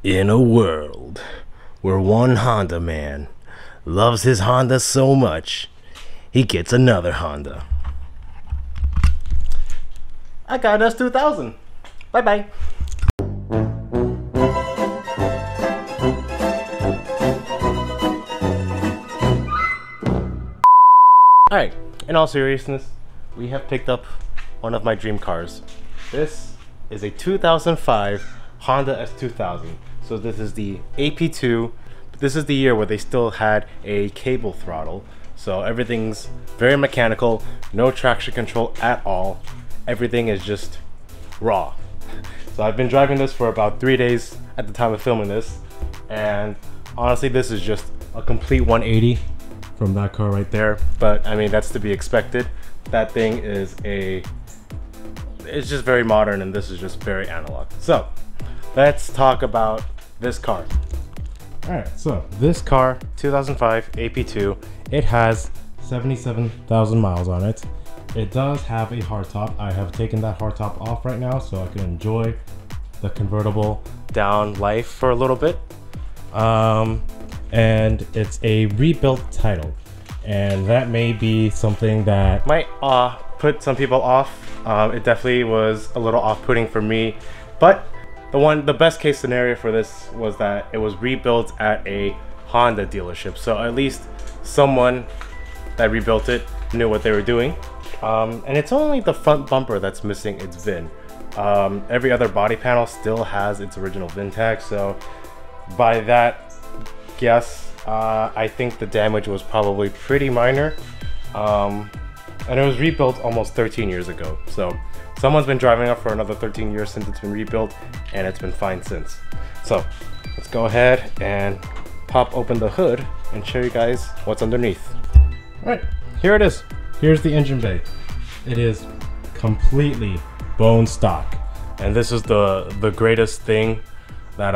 In a world where one Honda man loves his Honda so much, he gets another Honda. I got us 2000. Bye bye. Alright, in all seriousness, we have picked up one of my dream cars. This is a 2005 Honda S2000. So this is the AP2, but this is the year where they still had a cable throttle. So everything's very mechanical, no traction control at all. Everything is just raw. So I've been driving this for about 3 days at the time of filming this. And honestly, this is just a complete 180 from that car right there. But I mean, that's to be expected. That thing is it's just very modern, and this is just very analog. So let's talk about this car. All right, so this car, 2005 AP2, it has 77,000 miles on it. It does have a hardtop. I have taken that hardtop off right now so I can enjoy the convertible down life for a little bit. And it's a rebuilt title, and that may be something that might put some people off. It definitely was a little off-putting for me, but the best case scenario for this was that it was rebuilt at a Honda dealership, so at least someone that rebuilt it knew what they were doing. And it's only the front bumper that's missing its VIN. Every other body panel still has its original VIN tag, so by that guess, I think the damage was probably pretty minor. And it was rebuilt almost 13 years ago, so someone's been driving it for another 13 years since it's been rebuilt, and it's been fine since. So let's go ahead and pop open the hood and show you guys what's underneath. All right, here it is. Here's the engine bay. It is completely bone stock, and this is the greatest thing that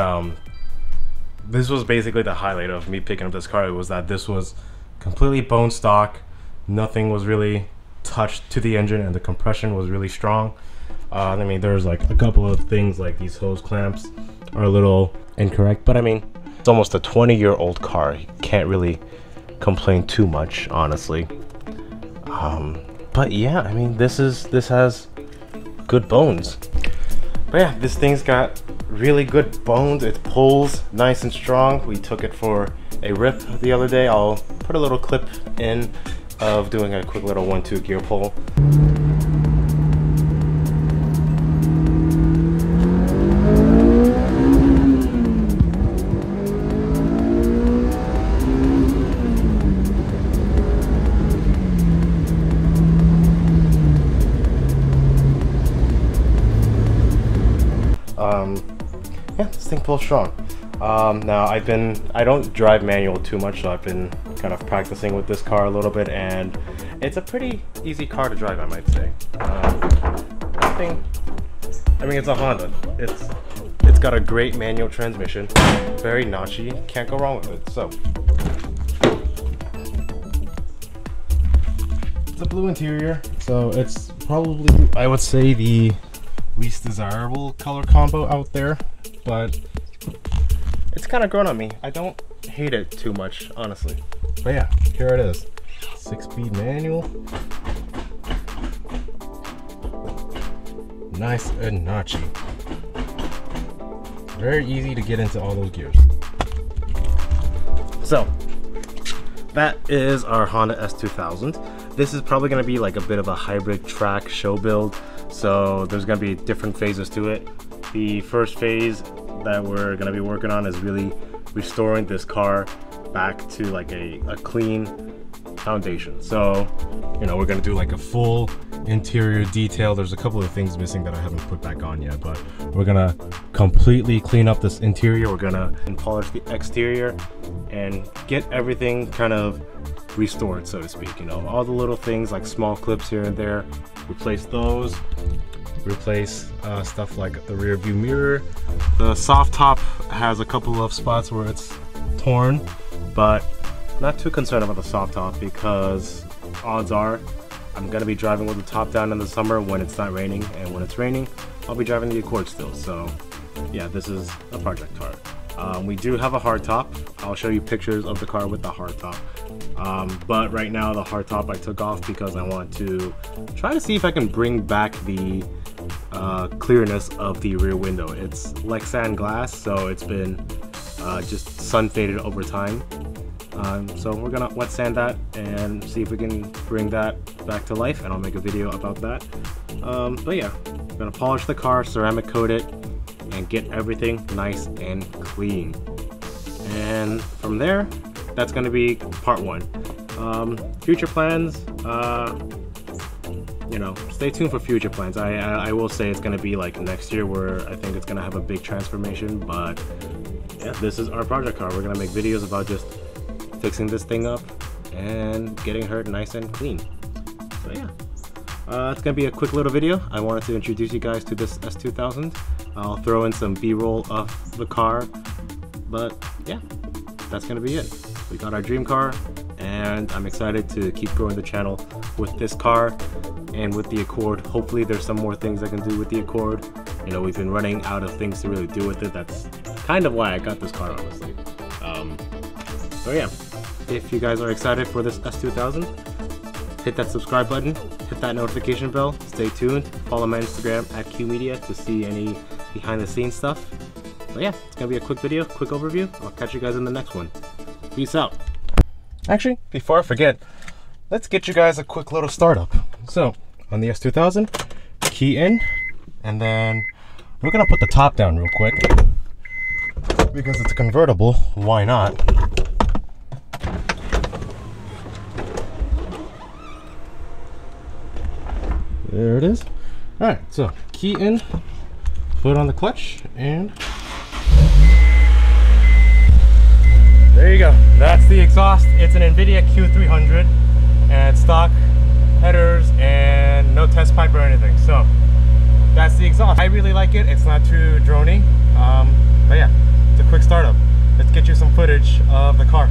this was basically the highlight of me picking up this car. It was that this was completely bone stock. Nothing was really touched to the engine, and the compression was really strong. I mean, there's like a couple of things like these hose clamps are a little incorrect, but I mean, it's almost a 20-year-old car. You can't really complain too much, honestly. But yeah, I mean, this has good bones. But yeah, this thing's got really good bones. It pulls nice and strong. We took it for a rip the other day. I'll put a little clip in of doing a quick little 1-2 gear pull. Yeah, this thing pulls strong. Now I don't drive manual too much, so I've been kind of practicing with this car a little bit, and it's a pretty easy car to drive, I might say. I mean, it's a Honda. It's got a great manual transmission, very notchy, can't go wrong with it. So it's a blue interior, so it's probably, I would say, the least desirable color combo out there, but it's kind of grown on me. I don't hate it too much, honestly. But yeah, here it is. 6-speed manual. Nice and notchy. Very easy to get into all those gears. So, that is our Honda S2000. This is probably going to be like a bit of a hybrid track show build. So there's going to be different phases to it. The first phase that we're going to be working on is really restoring this car back to like a clean foundation. So, you know, we're going to do like a full interior detail. There's a couple of things missing that I haven't put back on yet, but we're going to completely clean up this interior. We're going to polish the exterior and get everything kind of restored, so to speak. You know, all the little things like small clips here and there, replace those. Replace stuff like the rear view mirror. The soft top has a couple of spots where it's torn, but not too concerned about the soft top because odds are I'm gonna be driving with the top down in the summer when it's not raining, and when it's raining I'll be driving the Accord still. So yeah, this is a project car. We do have a hardtop. I'll show you pictures of the car with the hardtop. But right now the hardtop I took off because I want to try to see if I can bring back the clearness of the rear window. It's Lexan glass, so it's been just sun faded over time. So we're gonna wet sand that and see if we can bring that back to life, and I'll make a video about that. But yeah, I'm gonna polish the car, ceramic coat it, and get everything nice and clean. And from there, that's gonna be part one. Future plans, you know, stay tuned for future plans. I will say it's gonna be like next year where I think it's gonna have a big transformation, but yeah, this is our project car. We're gonna make videos about just fixing this thing up and getting her nice and clean. So yeah, it's gonna be a quick little video. I wanted to introduce you guys to this S2000. I'll throw in some B-roll of the car, but yeah, that's gonna be it. We got our dream car, and I'm excited to keep growing the channel with this car and with the Accord. Hopefully there's some more things I can do with the Accord. You know, we've been running out of things to really do with it. That's kind of why I got this car, honestly. So yeah, if you guys are excited for this S2000, hit that subscribe button, hit that notification bell, stay tuned, follow my Instagram at QMedia to see any behind the scenes stuff. But yeah, it's gonna be a quick video, quick overview. I'll catch you guys in the next one. Peace out. Actually, before I forget, let's get you guys a quick little startup. So on the S2000, key in, and then we're gonna put the top down real quick because it's a convertible. Why not? There it is. All right, so key in, foot on the clutch, and there you go. That's the exhaust. It's an NVIDIA Q300 and stock headers and no test pipe or anything. So that's the exhaust. I really like it. It's not too drony. But yeah, it's a quick startup. Let's get you some footage of the car.